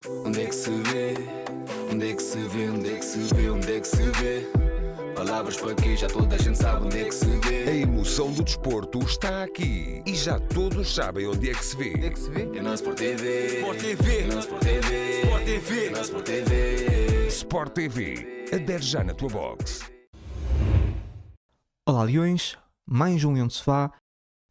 Onde é que se vê? Onde é que se vê? Onde é que se vê? Onde é que se vê? Palavras para quê? Já toda a gente sabe onde é que se vê. A emoção do desporto está aqui e já todos sabem onde é que se vê. Onde é que se vê? É na Sport TV. Sport TV. É na Sport TV. Sport TV. É na Sport TV. Sport TV. Adere já na tua box. Olá Leões, mais um Leão de Sofá.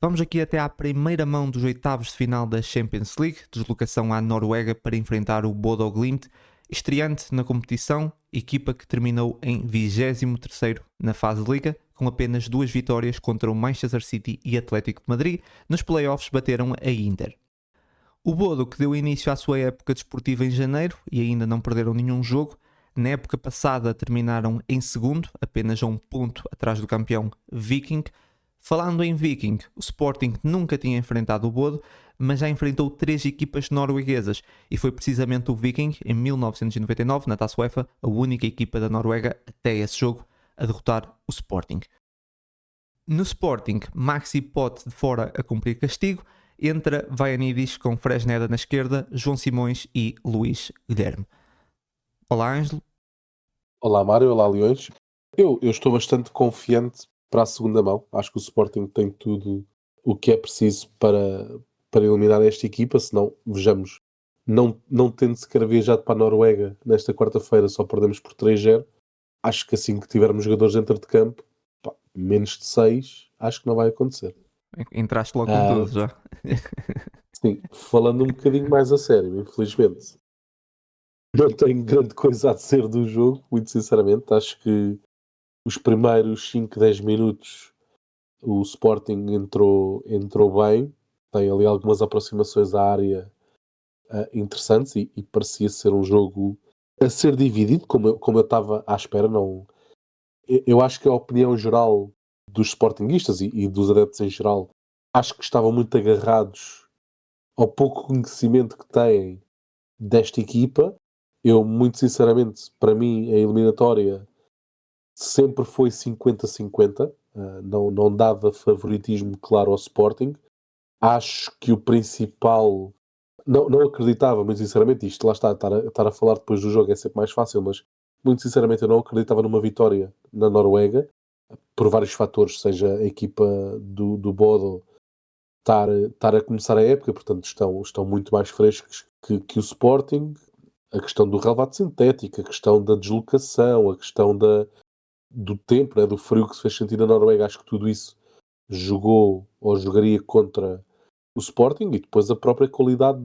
Vamos aqui até à primeira mão dos oitavos de final da Champions League, deslocação à Noruega para enfrentar o Bodo Glimt, estreante na competição, equipa que terminou em 23º na fase de Liga, com apenas 2 vitórias contra o Manchester City e Atlético de Madrid. Nos playoffs bateram a Inter. O Bodo, que deu início à sua época desportiva em janeiro e ainda não perderam nenhum jogo, na época passada terminaram em segundo, apenas a um ponto atrás do campeão Viking. Falando em Viking, o Sporting nunca tinha enfrentado o Bodo, mas já enfrentou 3 equipas norueguesas e foi precisamente o Viking, em 1999, na Taça UEFA, a única equipa da Noruega até esse jogo a derrotar o Sporting. No Sporting, Maxi Pote de fora a cumprir castigo, entra Vaianidis com Fresneda na esquerda, João Simões e Luís Guilherme. Olá Ângelo. Olá Mário, olá Leões. Eu estou bastante confiante para a segunda mão. Acho que o Sporting tem tudo o que é preciso para eliminar esta equipa, senão, vejamos, não tendo sequer viajado para a Noruega nesta quarta-feira, só perdemos por 3-0. Acho que assim que tivermos jogadores dentro de campo, menos de 6, acho que não vai acontecer. Entraste logo com tudo já. Sim, falando um bocadinho mais a sério, infelizmente, não tenho grande coisa a dizer do jogo, muito sinceramente. Acho que os primeiros 5, 10 minutos o Sporting entrou bem, tem ali algumas aproximações à área interessantes e parecia ser um jogo a ser dividido, como eu estava à espera. Não, eu acho que a opinião geral dos sportinguistas e dos adeptos em geral, acho que estavam muito agarrados ao pouco conhecimento que têm desta equipa. Eu, muito sinceramente, para mim, a eliminatória sempre foi 50-50, não dava favoritismo claro ao Sporting. Acho que o principal... Não acreditava, muito sinceramente, isto lá está, estar a falar depois do jogo é sempre mais fácil, mas muito sinceramente eu não acreditava numa vitória na Noruega, por vários fatores, seja a equipa do Bodo estar a começar a época, portanto estão muito mais frescos que o Sporting, a questão do relvado sintético, a questão da deslocação, a questão do tempo, né, do frio que se fez sentir na Noruega. Acho que tudo isso jogou ou jogaria contra o Sporting, e depois a própria qualidade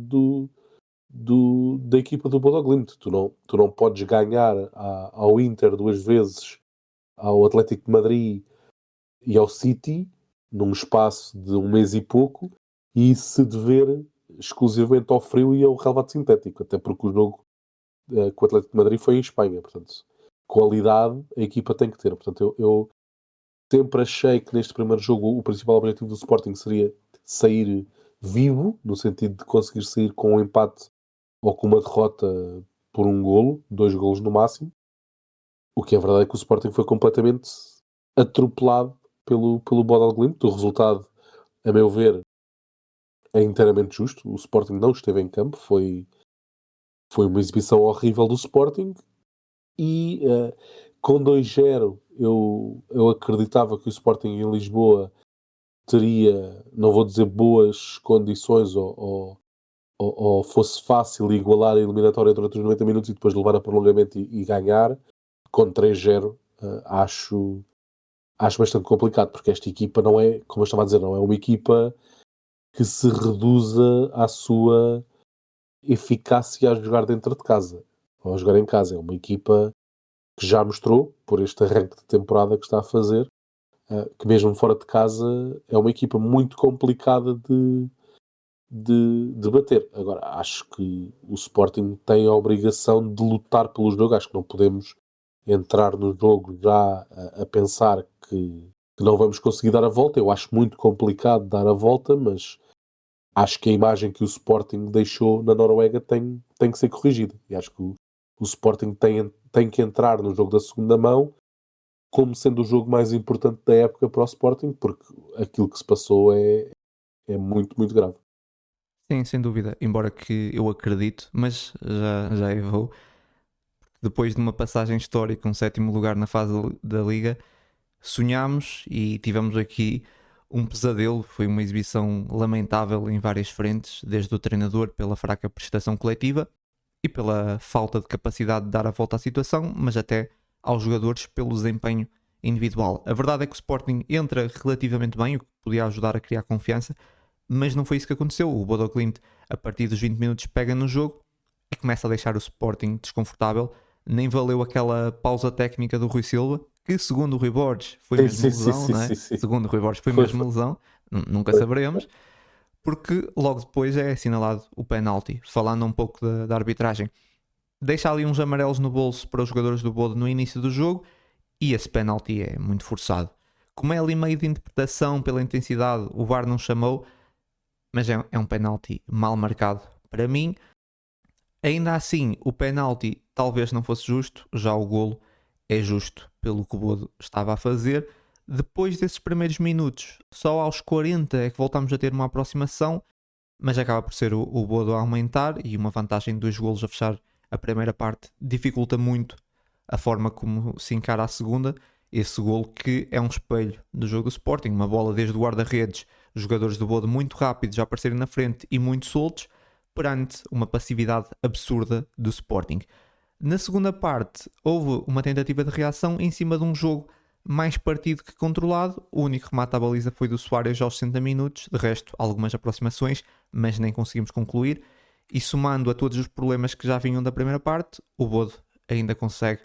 da equipa do Bodo Glimt. Tu não podes ganhar ao Inter 2 vezes, ao Atlético de Madrid e ao City num espaço de um mês e pouco, e se dever exclusivamente ao frio e ao relvado sintético, até porque o jogo com o Atlético de Madrid foi em Espanha. Portanto, qualidade a equipa tem que ter. Portanto, eu sempre achei que neste primeiro jogo o principal objetivo do Sporting seria sair vivo, no sentido de conseguir sair com um empate ou com uma derrota por um golo, 2 golos no máximo. O que é verdade é que o Sporting foi completamente atropelado pelo Bodo Glimt. O resultado, a meu ver, é inteiramente justo. O Sporting não esteve em campo, foi uma exibição horrível do Sporting, e com 2-0 eu acreditava que o Sporting em Lisboa teria, não vou dizer boas condições, ou fosse fácil igualar a eliminatória durante os 90 minutos e depois levar a prolongamento e ganhar. Com 3-0 acho bastante complicado, porque esta equipa não é, como eu estava a dizer, não é uma equipa que se reduza à sua eficácia a jogar dentro de casa ou a jogar em casa. É uma equipa que já mostrou, por este arranque de temporada que está a fazer, que mesmo fora de casa é uma equipa muito complicada de bater. Agora, acho que o Sporting tem a obrigação de lutar pelo jogo. Acho que não podemos entrar no jogo já a pensar que não vamos conseguir dar a volta. Eu acho muito complicado dar a volta, mas acho que a imagem que o Sporting deixou na Noruega tem que ser corrigida. E acho que o Sporting tem que entrar no jogo da segunda mão como sendo o jogo mais importante da época para o Sporting, porque aquilo que se passou é muito, muito grave. Sim, sem dúvida. Embora que eu acredito, mas já errou. Depois de uma passagem histórica, um sétimo lugar na fase da Liga, sonhámos e tivemos aqui um pesadelo. Foi uma exibição lamentável em várias frentes, desde o treinador pela fraca prestação coletiva e pela falta de capacidade de dar a volta à situação, mas até aos jogadores pelo desempenho individual. A verdade é que o Sporting entra relativamente bem, o que podia ajudar a criar confiança, mas não foi isso que aconteceu. O Bodo Glimt, a partir dos 20 minutos, pega no jogo e começa a deixar o Sporting desconfortável. Nem valeu aquela pausa técnica do Rui Silva, que segundo o Rui Borges foi mesmo Sim, sim, lesão, sim, não é? sim, sim. Segundo o Rui Borges foi Foi, mesmo foi, lesão, nunca foi. saberemos, porque logo depois é assinalado o penalti. Falando um pouco da arbitragem, deixa ali uns amarelos no bolso para os jogadores do Bodo no início do jogo, e esse penalti é muito forçado. Como é ali meio de interpretação pela intensidade, o VAR não chamou, mas é um penalti mal marcado para mim. Ainda assim, o penalti talvez não fosse justo, já o golo é justo pelo que o Bodo estava a fazer. Depois desses primeiros minutos, só aos 40 é que voltamos a ter uma aproximação, mas acaba por ser o Bodo a aumentar, e uma vantagem de 2 golos a fechar a primeira parte dificulta muito a forma como se encara a segunda. Esse golo que é um espelho do jogo do Sporting, uma bola desde o guarda-redes, os jogadores do Bodo muito rápidos já aparecerem na frente e muito soltos, perante uma passividade absurda do Sporting. Na segunda parte, houve uma tentativa de reação em cima de um jogo mais partido que controlado. O único remate à baliza foi do Soares aos 60 minutos, de resto algumas aproximações, mas nem conseguimos concluir. E somando a todos os problemas que já vinham da primeira parte, o Bodo ainda consegue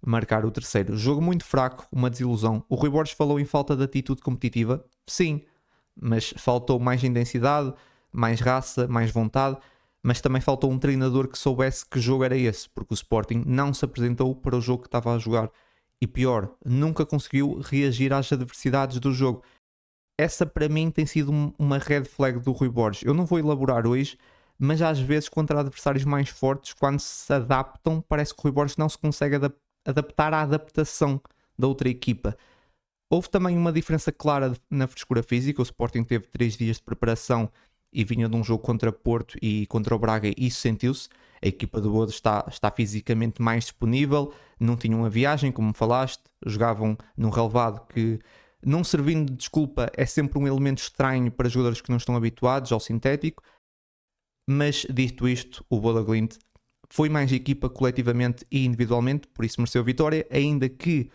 marcar o terceiro. Jogo muito fraco, uma desilusão. O Rui Borges falou em falta de atitude competitiva. Sim, mas faltou mais intensidade, mais raça, mais vontade, mas também faltou um treinador que soubesse que jogo era esse, porque o Sporting não se apresentou para o jogo que estava a jogar. E pior, nunca conseguiu reagir às adversidades do jogo. Essa para mim tem sido uma red flag do Rui Borges. Eu não vou elaborar hoje, mas às vezes contra adversários mais fortes, quando se adaptam, parece que o Rui Borges não se consegue adaptar à adaptação da outra equipa. Houve também uma diferença clara na frescura física. O Sporting teve 3 dias de preparação e vinha de um jogo contra Porto e contra o Braga, e isso sentiu-se. A equipa do Bodo está fisicamente mais disponível, não tinham a viagem, como falaste, jogavam num relevado que, não servindo de desculpa, é sempre um elemento estranho para jogadores que não estão habituados ao sintético. Mas dito isto, o Bodo Glimt foi mais equipa coletivamente e individualmente, por isso mereceu vitória, ainda que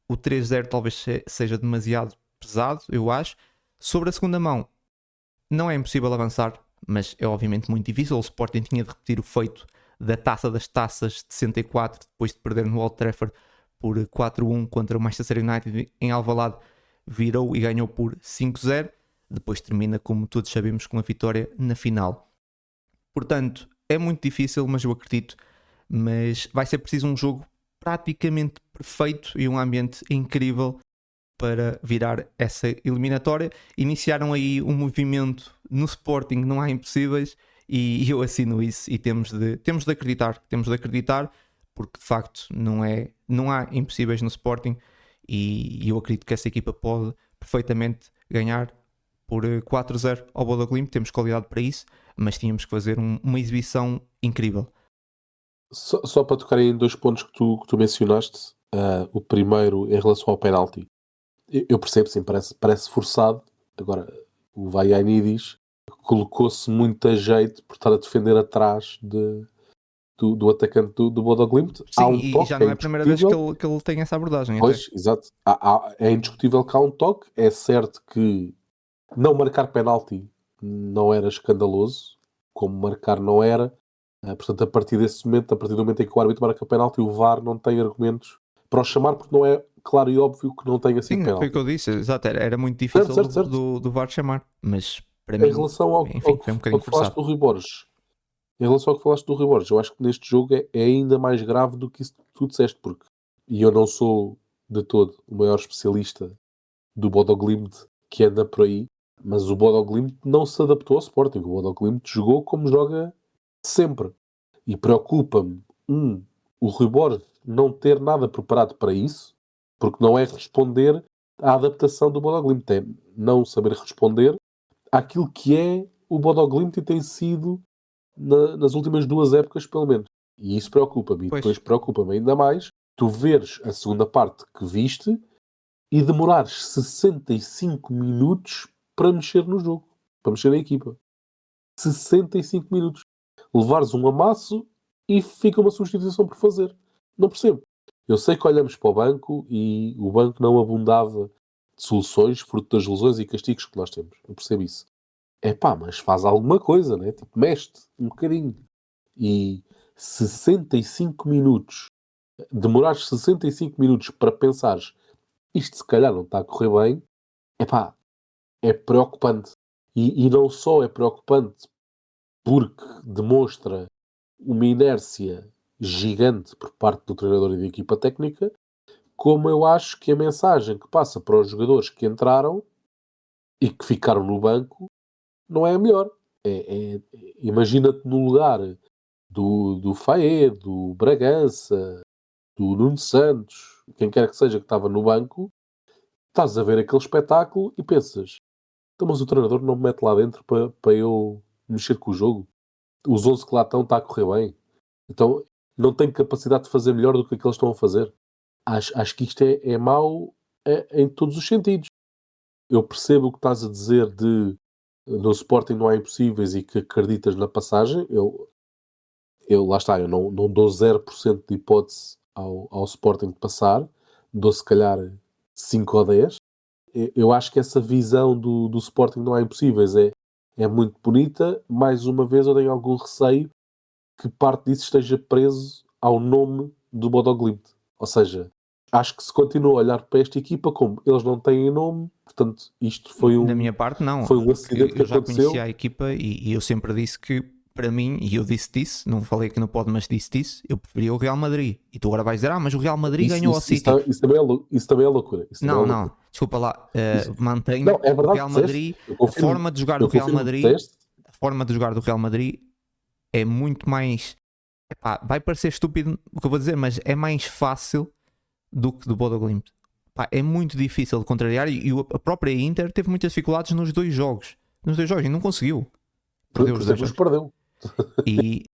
o 3-0 talvez seja demasiado pesado, eu acho. Sobre a segunda mão, não é impossível avançar, mas é obviamente muito difícil. O Sporting tinha de repetir o feito da Taça das Taças de 64, depois de perder no Old Trafford por 4-1 contra o Manchester United em Alvalade, virou e ganhou por 5-0. Depois termina, como todos sabemos, com a vitória na final. Portanto, é muito difícil, mas eu acredito. Mas vai ser preciso um jogo praticamente perfeito e um ambiente incrível para virar essa eliminatória. Iniciaram aí um movimento no Sporting, não há impossíveis, e eu assino isso, e temos de acreditar, porque de facto não há impossíveis no Sporting, e eu acredito que essa equipa pode perfeitamente ganhar por 4-0 ao Bodo Glimt. Temos qualidade para isso, mas tínhamos que fazer uma exibição incrível. Só para tocar em 2 pontos que tu mencionaste, o primeiro em relação ao penalti. Eu percebo, sim, parece forçado. Agora, o Vaianidis colocou-se muito a jeito por estar a defender atrás do atacante do Bodo Glimt. Sim, Há um e toque, já não é a primeira vez que ele tem essa abordagem. Pois, exato. É indiscutível que há um toque. É certo que não marcar penalti não era escandaloso, como marcar não era. Portanto, a partir do momento em que o árbitro marca penalti, o VAR não tem argumentos para o chamar, porque não é claro e óbvio que não tenha sido Sim, penalti. foi o que eu disse, exato, era muito difícil Certo. do VAR chamar, mas para Em mim, relação ao enfim, foi um bocadinho que falaste forçado. do Rui Borges, eu acho que neste jogo é ainda mais grave do que isso que tu disseste, porque, e eu não sou de todo o maior especialista do Bodo Glimt que anda por aí, mas o Bodo Glimt não se adaptou ao Sporting. O Bodo Glimt jogou como joga sempre. E preocupa-me, o Rui Borges não ter nada preparado para isso, porque não é responder à adaptação do Bodo Glimt, é não saber responder àquilo que é o Bodo Glimt tem sido nas últimas 2 épocas, pelo menos. E isso preocupa-me. E Pois. depois preocupa-me ainda mais tu veres a segunda parte que viste e demorares 65 minutos para mexer no jogo, para mexer na equipa. 65 minutos. Levares um amasso e fica uma substituição por fazer. Não percebo. Eu sei que olhamos para o banco e o banco não abundava de soluções fruto das lesões e castigos que nós temos. Eu percebo isso. Mas faz alguma coisa, né? Tipo, mexe-te um bocadinho. E 65 minutos, demorares 65 minutos para pensares isto se calhar não está a correr bem, é preocupante. E não só é preocupante porque demonstra uma inércia gigante por parte do treinador e da equipa técnica, como eu acho que a mensagem que passa para os jogadores que entraram e que ficaram no banco não é a melhor. Imagina-te no lugar do Faé, do Bragança, do Nuno Santos, quem quer que seja que estava no banco, estás a ver aquele espetáculo e pensas, então, mas o treinador não me mete lá dentro para eu mexer com o jogo? Os 11 que lá estão está a correr bem? Então não tenho capacidade de fazer melhor do que aqueles estão a fazer? Acho que isto é mau em todos os sentidos. Eu percebo o que estás a dizer de no Sporting não há impossíveis e que acreditas na passagem. Lá está, eu não dou 0% de hipótese ao Sporting de passar, dou se calhar 5 ou 10. Eu acho que essa visão do Sporting não há impossíveis é muito bonita. Mais uma vez eu tenho algum receio que parte disso esteja preso ao nome do Bodo Glimt. Ou seja, acho que se continua a olhar para esta equipa como eles não têm nome, portanto isto foi Da minha parte não, foi um acidente que eu já aconteceu. conhecia a equipa e eu sempre disse que para mim, e eu disse, não falei aqui no pod, mas disse, eu preferia o Real Madrid. E tu agora vais dizer, mas o Real Madrid ganhou ao City. Isso também é loucura. Não, desculpa lá, mantenho não, é verdade, o Real Madrid, a forma de jogar do Real Madrid, a forma de jogar do Real Madrid é muito mais, vai parecer estúpido o que eu vou dizer, mas é mais fácil do que do Bodo Glimt. É muito difícil de contrariar e a própria Inter teve muitas dificuldades nos dois jogos e não conseguiu. Perdeu os dois jogos. Perdeu. E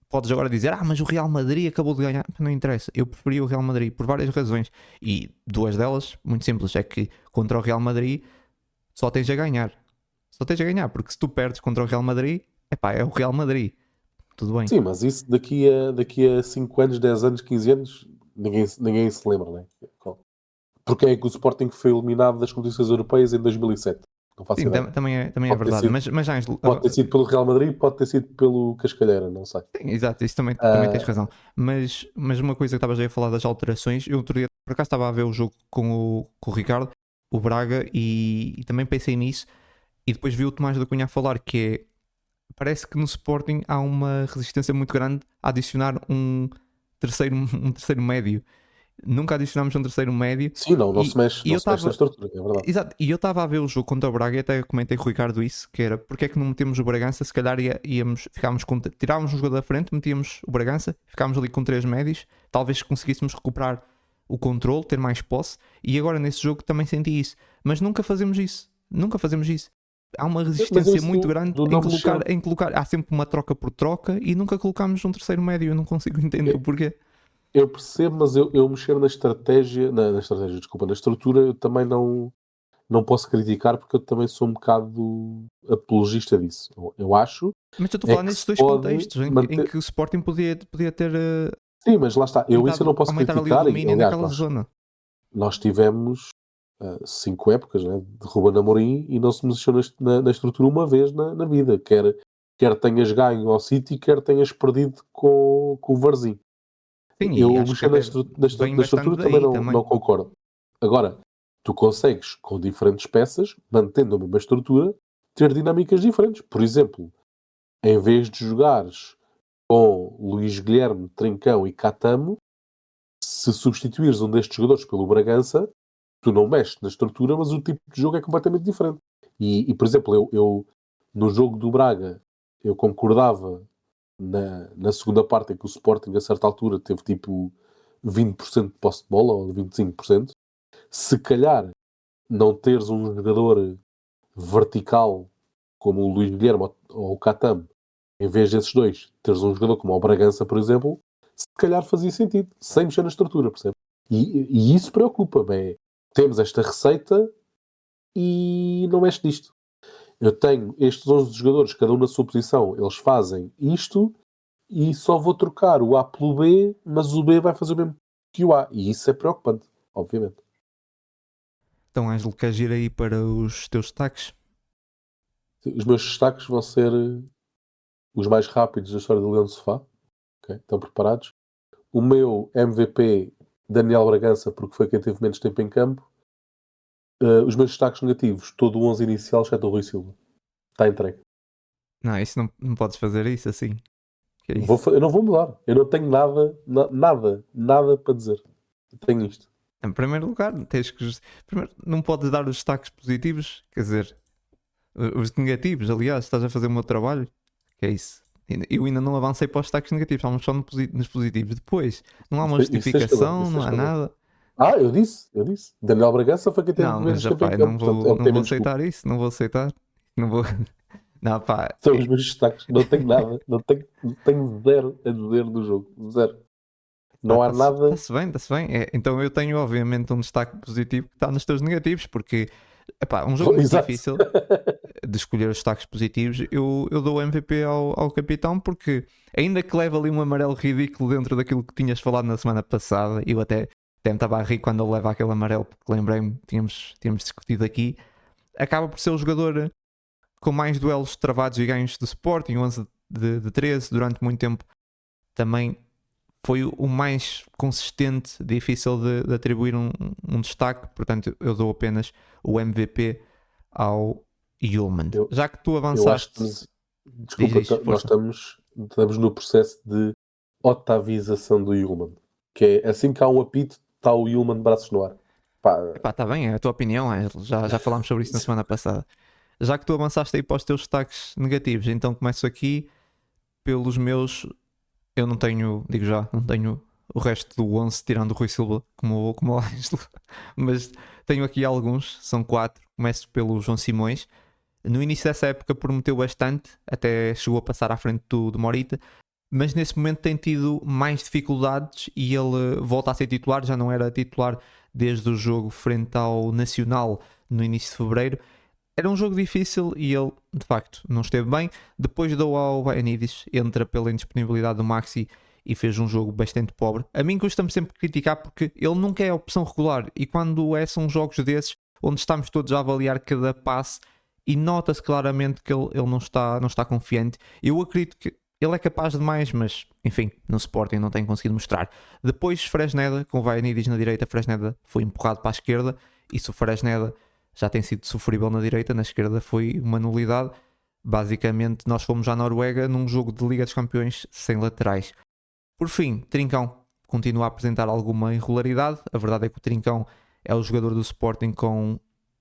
podes agora dizer, mas o Real Madrid acabou de ganhar. Não interessa, eu preferi o Real Madrid por várias razões. E 2 delas, muito simples, é que contra o Real Madrid só tens a ganhar. Porque se tu perdes contra o Real Madrid, é o Real Madrid. Tudo bem. Sim, mas isso daqui a 5 anos, 10 anos, 15 anos, ninguém se lembra, né? Porque é que o Sporting foi eliminado das competições europeias em 2007? Não faço ideia. Também é verdade. Mas Ângelo, pode ter sido pelo Real Madrid, pode ter sido pelo Cascalheira, não sei. Sim, exato, isso também tens razão. Mas uma coisa que estavas aí a falar das alterações, eu outro dia por acaso estava a ver o jogo com o Ricardo, o Braga, e também pensei nisso, e depois vi o Tomás da Cunha a falar que parece que no Sporting há uma resistência muito grande a adicionar um terceiro médio. Nunca adicionámos um terceiro médio. Sim, não se mexe na estrutura, é verdade. Exato, e eu estava a ver o jogo contra o Braga e até comentei com o Ricardo isso, que era porque é que não metemos o Bragança, se calhar tirávamos um jogador da frente, metíamos o Bragança, ficámos ali com 3 médios, talvez conseguíssemos recuperar o controle, ter mais posse, e agora nesse jogo também senti isso, mas nunca fazemos isso. Há uma resistência muito grande em colocar, há sempre uma troca por troca e nunca colocámos um terceiro médio, eu não consigo entender o porquê. Eu percebo, mas eu mexer na estratégia, na estrutura, eu também não posso criticar porque eu também sou um bocado apologista disso. Eu acho. Mas eu estou a falar nestes dois contextos em que o Sporting podia ter. Sim, mas lá está. Eu isso eu não posso criticar. Zona. Nós tivemos 5 épocas, né, de Ruben Amorim e não se mexeu na estrutura uma vez na vida. Quer tenhas ganho ao City, quer tenhas perdido com o Varzim. Sim, eu mexer na estrutura também não concordo. Agora, tu consegues, com diferentes peças, mantendo a mesma estrutura, ter dinâmicas diferentes. Por exemplo, em vez de jogares com Luís Guilherme, Trincão e Catamo, se substituires um destes jogadores pelo Bragança, tu não mexes na estrutura, mas o tipo de jogo é completamente diferente. E por exemplo, eu no jogo do Braga, eu concordava na segunda parte em que o Sporting a certa altura teve tipo 20% de posse de bola ou 25%, se calhar não teres um jogador vertical como o Luís Guilherme ou o Catam, em vez desses dois, teres um jogador como o Bragança, por exemplo, se calhar fazia sentido, sem mexer na estrutura, percebe? E isso preocupa-me. Temos esta receita e não mexe nisto. Eu tenho estes 11 jogadores, cada um na sua posição, eles fazem isto e só vou trocar o A pelo B, mas o B vai fazer o mesmo que o A. E isso é preocupante, obviamente. Então, Ângelo, queres ir aí para os teus destaques? Os meus destaques vão ser os mais rápidos da história do Leão de Sofá. Okay? Estão preparados? O meu MVP, Daniel Bragança, porque foi quem teve menos tempo em campo. Os meus destaques negativos, todo o 11 inicial, exceto o Rui Silva. Está entregue. Não, isso não podes fazer isso assim. Que é isso? Eu não vou mudar. Eu não tenho nada para dizer. Eu tenho isto. Em primeiro lugar, primeiro, não podes dar os destaques positivos, quer dizer, os negativos, aliás, estás a fazer o meu trabalho. Que é isso? Eu ainda não avancei para os destaques negativos, estamos só nos positivos. Depois, não há uma justificação, não há nada. Eu disse. Daniel Bragança foi quem teve Não, menos mas tempo rapaz, em campo. não vou aceitar isso, não vou aceitar. Não vou. Não, pá. São os meus destaques. Não tenho nada. Não tenho zero a dizer do jogo. Zero. Não há nada. Está-se bem. Então eu tenho, obviamente, um destaque positivo que está nos teus negativos, porque epá, um jogo muito difícil de escolher os destaques positivos. Eu dou o MVP ao capitão, porque ainda que leve ali um amarelo ridículo dentro daquilo que tinhas falado na semana passada, eu até me estava a rir quando ele leva aquele amarelo, porque lembrei-me, tínhamos discutido aqui. Acaba por ser o jogador com mais duelos travados e ganhos do Sporting, 11 de 13 durante muito tempo. Também foi o mais consistente, difícil de atribuir um destaque, portanto eu dou apenas o MVP ao Yulman. Já que tu avançaste... Desculpa, nós estamos no processo de otavização do Yulman, que é assim que há um apito, está o Yulman de braços no ar. Está bem, é a tua opinião, já falámos sobre isso na semana passada. Já que tu avançaste aí para os teus destaques negativos, então começo aqui pelos meus... Eu não tenho, digo já, não tenho o resto do 11 tirando o Rui Silva como o Ângelo, mas tenho aqui alguns, são 4. Começo pelo João Simões. No início dessa época prometeu bastante, até chegou a passar à frente do Morita, mas nesse momento tem tido mais dificuldades e ele volta a ser titular, já não era titular desde o jogo frente ao Nacional no início de fevereiro. Era um jogo difícil e ele, de facto, não esteve bem. Depois deu ao Vaianidis, entra pela indisponibilidade do Maxi e fez um jogo bastante pobre. A mim custa-me sempre criticar porque ele nunca é a opção regular e quando são jogos desses onde estamos todos a avaliar cada passe e nota-se claramente que ele não está confiante. Eu acredito que ele é capaz de mais, mas enfim, no Sporting não tem conseguido mostrar. Depois Fresneda, com o Vaianidis na direita, Fresneda foi empurrado para a esquerda e se o Fresneda já tem sido sofrível na direita, na esquerda foi uma nulidade. Basicamente, nós fomos à Noruega num jogo de Liga dos Campeões sem laterais. Por fim, Trincão continua a apresentar alguma irregularidade. A verdade é que o Trincão é o jogador do Sporting com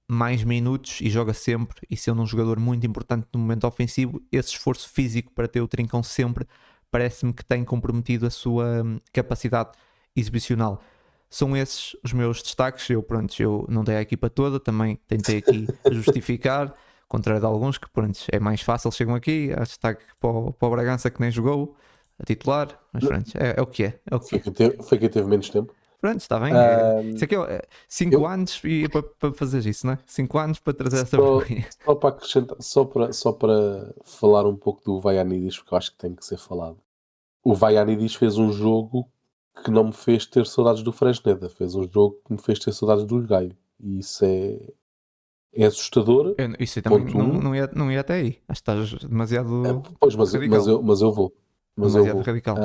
mais minutos e joga sempre, e sendo um jogador muito importante no momento ofensivo, esse esforço físico para ter o Trincão sempre parece-me que tem comprometido a sua capacidade exibicional. São esses os meus destaques. Eu não dei a equipa toda, também tentei aqui justificar, contrário de alguns que é mais fácil, chegam aqui, há destaque para o Bragança que nem jogou a titular, mas é o que é. Foi quem teve menos tempo. Está bem. Isso aqui é 5 anos e para fazer isso, não é? 5 anos para trazer essa vergonha. Só para acrescentar, só para falar um pouco do Vaianidis, porque eu acho que tem que ser falado. O Vaianidis fez um jogo que não me fez ter saudades do Fresneda, fez um jogo que me fez ter saudades do Gaio, e isso é assustador. Isso eu também não ia até aí. Acho que estás demasiado radical. Mas eu vou. Demasiado radical.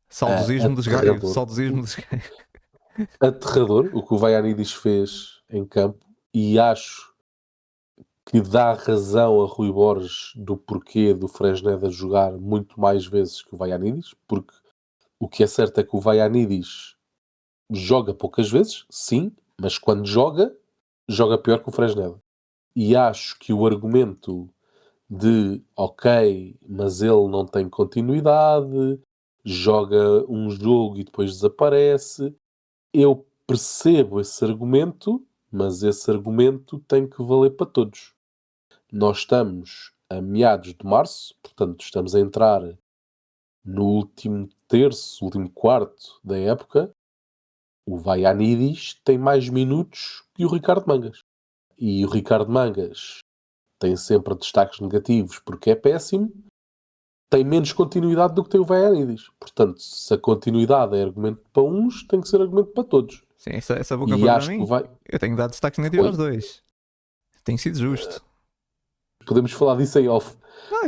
Saudosismo dos Gaio. Aterrador o que o Vaianidis fez em campo, e acho que dá razão a Rui Borges do porquê do Fresneda jogar muito mais vezes que o Vaianidis, porque o que é certo é que o Vaianidis joga poucas vezes, sim, mas quando joga pior que o Fresneda. E acho que o argumento de ok, mas ele não tem continuidade, joga um jogo e depois desaparece, eu percebo esse argumento, mas esse argumento tem que valer para todos. nós estamos a meados de março, portanto estamos a entrar no último terço, último quarto da época. O Vaianidis tem mais minutos que o Ricardo Mangas. E o Ricardo Mangas tem sempre destaques negativos porque é péssimo, tem menos continuidade do que tem o Vaianidis. Portanto, se a continuidade é argumento para uns, tem que ser argumento para todos. Sim, essa boca E foi para acho que mim. vai... Eu tenho dado destaque negativo Oi? aos dois. Tem sido justo. Podemos falar disso em off. Não,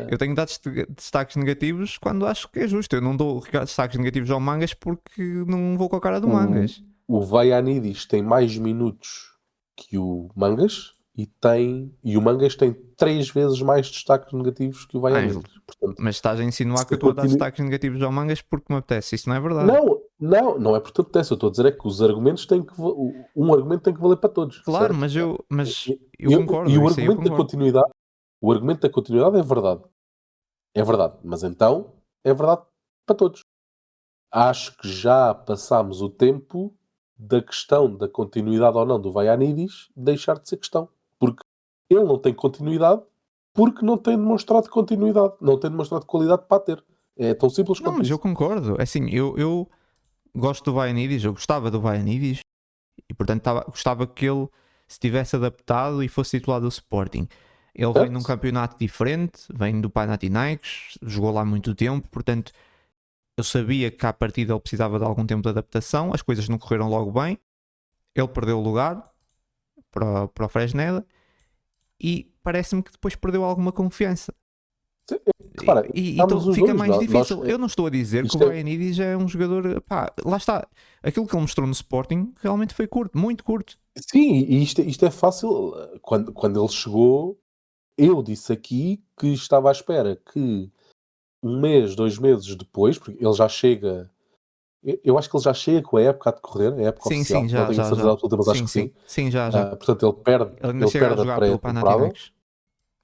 eu tenho dado destaques negativos quando acho que é justo. Eu não dou destaques negativos ao Mangas porque não vou com a cara do Mangas. O Vaianidis tem mais minutos que o Mangas e o Mangas tem 3 vezes mais destaques negativos que o Vaianidis. Portanto, Mas estás a insinuar se que eu estou a dar continua- destaques negativos ao Mangas porque me apetece. Isso não é verdade. não é por tanto dessa. Eu estou a dizer é que os argumentos têm que um argumento tem que valer para todos. Claro, certo? mas eu concordo. E o isso aí eu argumento da concordo. continuidade, é verdade. É verdade. Mas então é verdade para todos. Acho que já passámos o tempo da questão da continuidade ou não do Vaianidis deixar de ser questão. Porque ele não tem continuidade porque não tem demonstrado continuidade. Não tem demonstrado qualidade para a ter. É tão simples Não, quanto mas isso. eu concordo. Assim, eu gosto do Vaianidis, eu gostava do Vaianidis e portanto gostava que ele se tivesse adaptado e fosse titular do Sporting. Ele vem Certo? num campeonato diferente, vem do Panathinaikos, jogou lá muito tempo, portanto eu sabia que à partida ele precisava de algum tempo de adaptação, as coisas não correram logo bem, ele perdeu o lugar para o Fresneda e parece-me que depois perdeu alguma confiança. Repara, Então estamos os fica dois, mais difícil. nós- Eu não estou a dizer que o isto é- Vaianidis é um jogador. Pá, lá está. Aquilo que ele mostrou no Sporting realmente foi curto, muito curto. Sim, e isto é fácil. Quando ele chegou, eu disse aqui que estava à espera que 1 mês, 2 meses depois, porque ele já chega. Eu acho que ele já chega com a época a decorrer, a época Sim, oficial. sim, já. Não tenho a certeza absoluta, mas acho que sim. Sim, já. Portanto, ele perde, Ele ainda ele chega a perde a jogar pelo pré-temporada. Panathinaikos.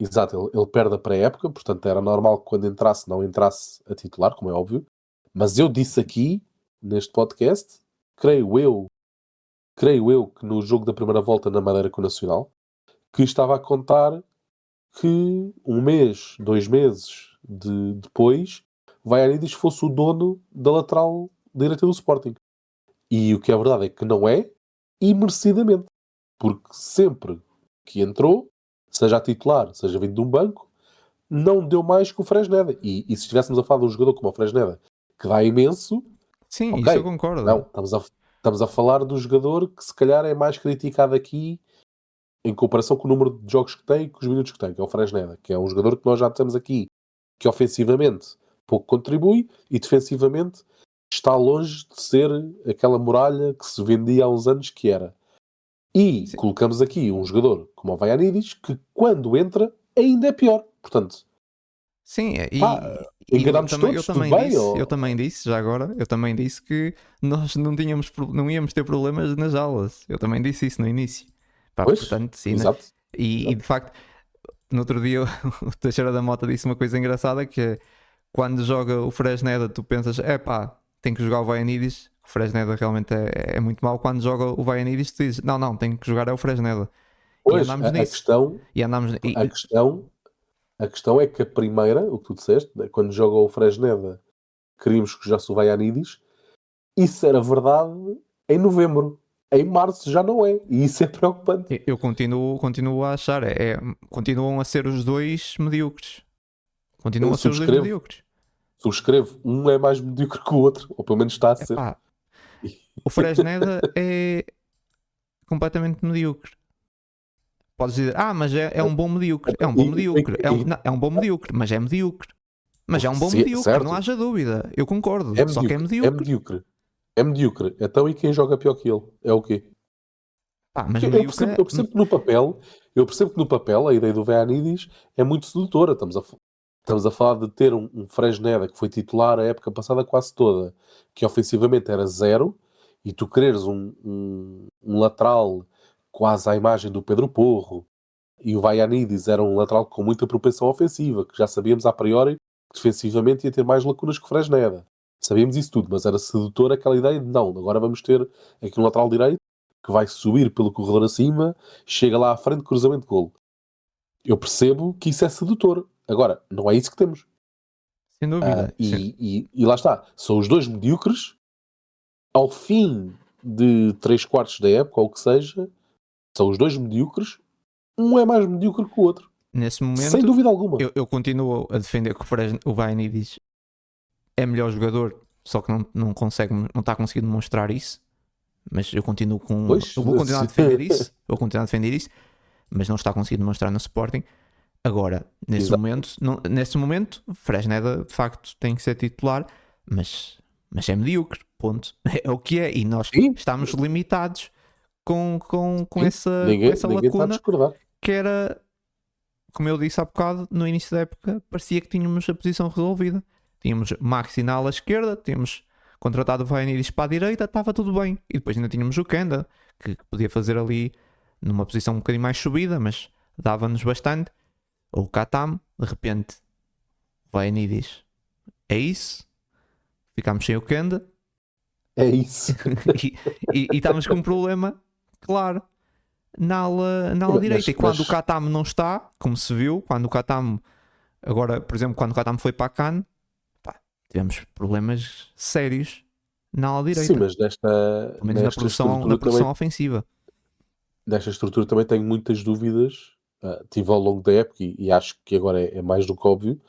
Exato, ele perde a pré-época, portanto era normal que quando entrasse não entrasse a titular, como é óbvio. Mas eu disse aqui, neste podcast, creio eu que no jogo da primeira volta na Madeira com o Nacional, que estava a contar que 1 mês, 2 meses depois, Vaianidis fosse o dono da lateral direita do Sporting. E o que é verdade é que não é, e merecidamente. Porque sempre que entrou, seja a titular, seja vindo de um banco, não deu mais que o Fresneda. E se estivéssemos a falar de um jogador como o Fresneda, que dá imenso, Sim, ok. isso eu concordo. Não, estamos a falar do jogador que se calhar é mais criticado aqui em comparação com o número de jogos que tem e com os minutos que tem, que é o Fresneda, que é um jogador que nós já temos aqui, que ofensivamente pouco contribui e defensivamente está longe de ser aquela muralha que se vendia há uns anos que era. E Sim. colocamos aqui um jogador como o Vaianidis que quando entra ainda é pior. Portanto, Sim, enganámos todos, tudo bem? Eu também disse, já agora, eu também disse que nós não íamos ter problemas nas aulas. Eu também disse isso no início. Pá, Pois, portanto, sim, né? exato. E de facto, no outro dia o Teixeira da Mota disse uma coisa engraçada que é quando joga o Fresneda tu pensas, tem que jogar o Vaianidis, o Fresneda realmente é muito mau. Quando joga o Vaianidis tu dizes, não, tem que jogar é o Fresneda. Pois, e andámos a nisso. questão, E andámos, a questão é que a primeira, o que tu disseste, né, quando joga o Fresneda, queríamos que jogasse o Vaianidis, isso era verdade em novembro. Em março já não é. E isso é preocupante. eu continuo a achar, continuam a ser os dois medíocres. Continuam Eu a ser os dois subscrevo. medíocres. Subscrevo, um é mais medíocre que o outro, ou pelo menos está a ser. Epá, o Fresneda é completamente medíocre. Podes dizer, mas é um bom medíocre. É um bom medíocre. É um bom medíocre, mas é medíocre. Mas é um bom Sim, medíocre, certo. não haja dúvida. Eu concordo. É Só que é medíocre. É medíocre. Então, e quem joga pior que ele? É o quê? Mas Eu medíocre percebo que no papel a ideia do Vaianidis é muito sedutora. Estamos a falar de ter um Fresneda que foi titular a época passada quase toda, que ofensivamente era zero, e tu quereres um lateral quase à imagem do Pedro Porro, e o Vaianidis era um lateral com muita propensão ofensiva, que já sabíamos a priori que defensivamente ia ter mais lacunas que o Fresneda. Sabíamos isso tudo, mas era sedutor aquela ideia de não, agora vamos ter aqui um lateral direito que vai subir pelo corredor acima, chega lá à frente, cruzamento de golo. Eu percebo que isso é sedutor. Agora, não é isso que temos. Sem dúvida. E lá está. São os dois medíocres ao fim de 3/4 da época, ou o que seja. São os dois medíocres. Um é mais medíocre que o outro. Nesse momento, sem dúvida alguma. Eu continuo a defender que o Vainidis é melhor jogador, só que não consegue, não está conseguindo demonstrar isso. Mas eu continuo com. Pois, eu vou continuar a defender isso. Vou continuar a defender isso. Mas não está conseguindo demonstrar no Sporting. Agora, nesse momento, Fresneda de facto tem que ser titular, mas é medíocre, ponto. É o que é. E nós estamos limitados com essa lacuna que era, como eu disse há bocado, no início da época parecia que tínhamos a posição resolvida. Tínhamos Maxi na ala esquerda, tínhamos contratado o Vainidis para a direita, estava tudo bem. E depois ainda tínhamos o Kenda, que podia fazer ali numa posição um bocadinho mais subida, mas dava-nos bastante. Ou o Katam, de repente, Vainidis. É isso. Ficámos sem o Kenda. É isso. e estamos com um problema, claro, na ala direita. E quando o Katam não está, como se viu, quando o Katam, agora, por exemplo, quando o Katam foi para a CAN, tivemos problemas sérios na ala direita. Sim, mas pelo menos na produção ofensiva. Nesta estrutura também tenho muitas dúvidas. Tive ao longo da época e acho que agora é mais do que óbvio.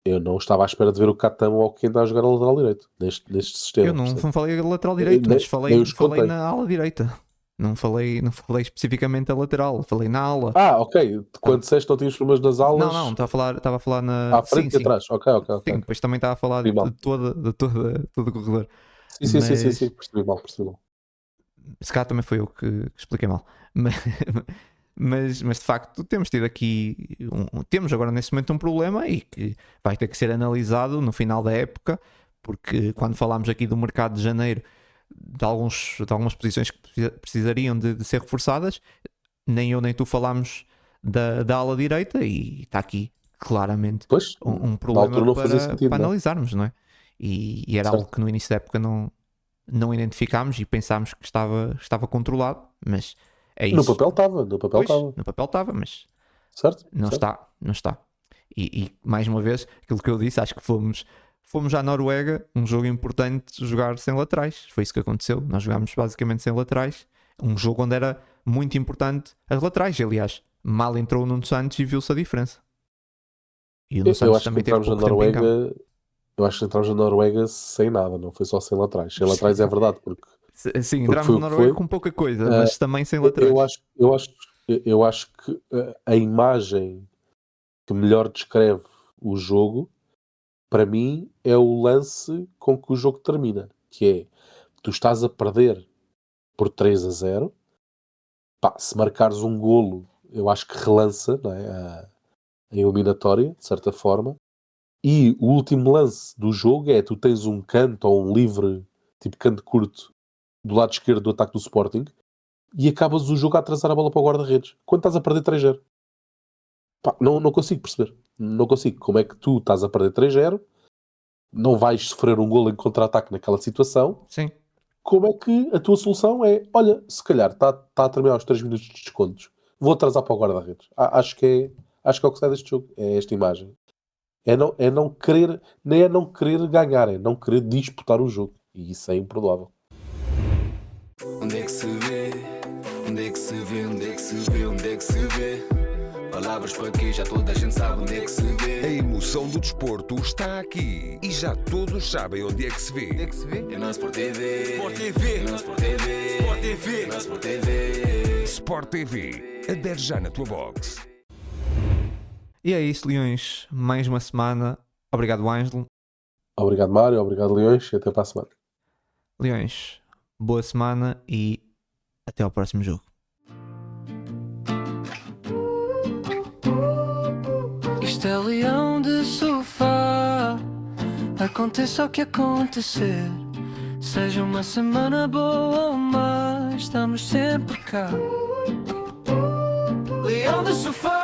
Eu não estava à espera de ver o Katam ou o Kenda a jogar a lateral direito neste sistema. Eu não falei a lateral direito, mas falei na ala direita. Não falei especificamente a lateral, falei na ala. Ok. Quando disseste não tinhas problemas nas alas. Não, estava a falar na. À frente e atrás. Ok. Sim, depois também estava a falar de todo o corredor. Sim, percebi mal. Se calhar também foi eu que expliquei mal. Mas de facto temos tido aqui temos agora nesse momento um problema e que vai ter que ser analisado no final da época, porque quando falámos aqui do mercado de janeiro de algumas posições que precisariam de ser reforçadas, nem eu nem tu falámos da ala direita e está aqui claramente um problema para analisarmos, não é? E era algo que no início da época não identificámos e pensámos que estava controlado, mas é isso. No papel estava, mas certo? Não está. E mais uma vez, aquilo que eu disse, acho que fomos à Noruega, um jogo importante, jogar sem laterais. Foi isso que aconteceu. Nós jogámos basicamente sem laterais. Um jogo onde era muito importante as laterais. Aliás, mal entrou o Nuno Santos e viu-se a diferença. E o Nuno Santos também teve pouco tempo em campo. Eu acho que entramos na Noruega sem nada, não foi só sem laterais. Sem laterais é verdade, porque... Sim, entramos na Noruega com pouca coisa, mas também sem laterais. Eu acho que a imagem que melhor descreve o jogo, para mim, é o lance com que o jogo termina. Que é, tu estás a perder por 3-0. Se marcares um golo, eu acho que relança, não é? A eliminatória, de certa forma. E o último lance do jogo é, tu tens um canto ou um livre, tipo canto curto, do lado esquerdo do ataque do Sporting, e acabas o jogo a atrasar a bola para o guarda-redes. Quando estás a perder 3-0. Não consigo perceber. Não consigo. Como é que tu estás a perder 3-0, não vais sofrer um golo em contra-ataque naquela situação? Sim. Como é que a tua solução é, olha, se calhar está a terminar os 3 minutos de descontos, vou atrasar para o guarda-redes. Acho que é o que sai deste jogo. É esta imagem. É não querer, nem é não querer ganhar, é não querer disputar o jogo. E isso é imperdoável. Onde é que se vê? Onde é que se vê? Onde é que se vê? Onde é que se vê? Palavras para quê? Já toda a gente sabe onde é que se vê. A emoção do desporto está aqui e já todos sabem onde é que se vê. É na Sport TV. Sport TV. É na Sport TV. Sport TV. É na Sport TV. Sport TV. Adere já na tua box. E é isso, Leões. Mais uma semana. Obrigado, Ângelo. Obrigado, Mário. Obrigado, Leões. E até para a semana. Leões, boa semana e até ao próximo jogo. Isto é Leão de Sofá. Aconteça o que acontecer, seja uma semana boa ou má, estamos sempre cá. Leão de Sofá.